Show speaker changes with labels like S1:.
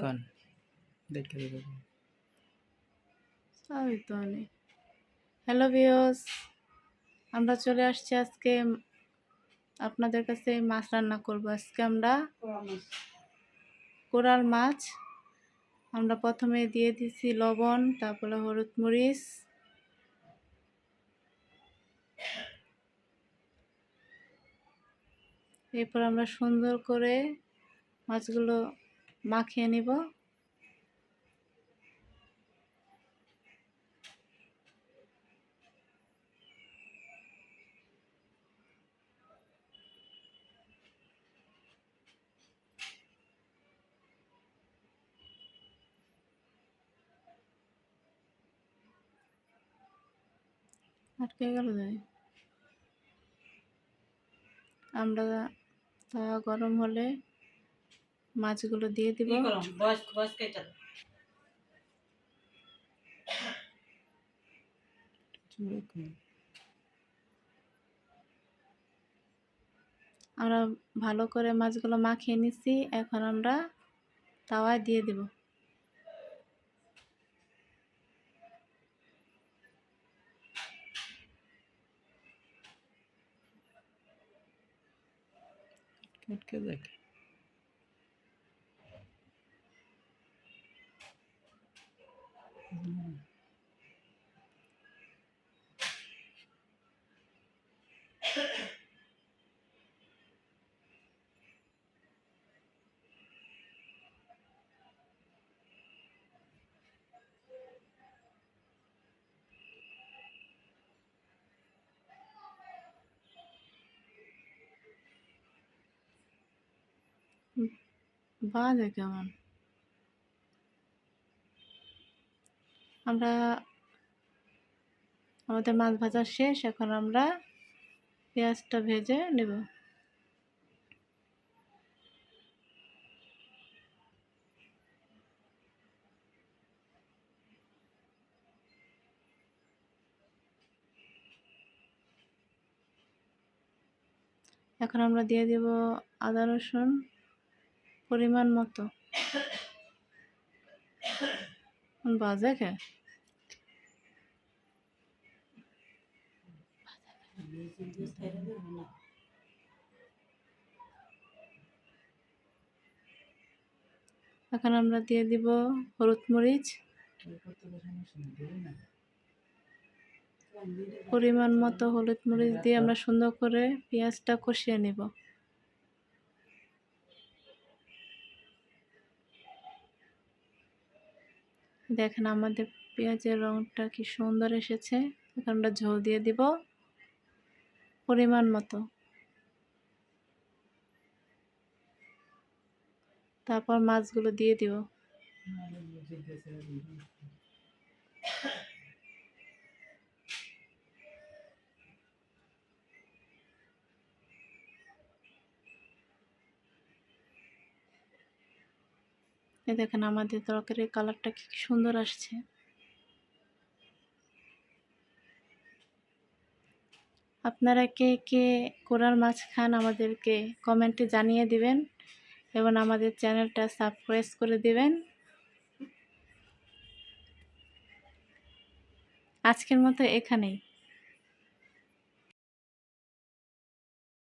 S1: কোন দেখে দেবো
S2: সবই তো অনেক। হ্যালো ভিউয়ার্স, আমরা চলে আসছি আজকে আপনাদের কাছে মাছ রান্না করব। আজকে আমরা কোরাল মাছ আমরা প্রথমে দিয়ে দিছি লবণ, তারপরে হলুদ মরিচ, এরপর আমরা সুন্দর করে মাছগুলো মাখিয়ে নিব। আটকে গেল যাই। আমরা তাওয়া গরম হলে মাছগুলো দিয়ে দিব। আমরা ভালো করে মাছগুলো মাখিয়ে নিছি, এখন আমরা তাওয়ায় দিয়ে দেব।
S1: আটকে দেখ
S2: বাজে কেমন। আমাদের মাছ ভাজা শেষ, এখন আমরা পেঁয়াজটা ভেজে নেব। এখন আমরা দিয়ে দেব আদা রসুন পরিমাণ মতো। বাজে কে এখন আমরা দিয়ে দিব হলুদ মরিচ পরিমাণ মতো। হলুদ মরিচ দিয়ে আমরা সুন্দর করে পেঁয়াজটা কষিয়ে নেব। দেখেন আমাদের পেঁয়াজের রংটা কি সুন্দর এসেছে। এখন আমরা ঝোল দিয়ে দিব পরিমাণ মতো। তারপর মাছগুলো দিয়ে দিব। দেখেন আমাদের তরকারির কালারটা কি সুন্দর আসছে। আপনারা কে কে কোরাল মাছ খান আমাদেরকে কমেন্টে জানিয়ে দিবেন এবং আমাদের চ্যানেলটা সাবস্ক্রাইব করে দিবেন। আজকের মতো এখানেই।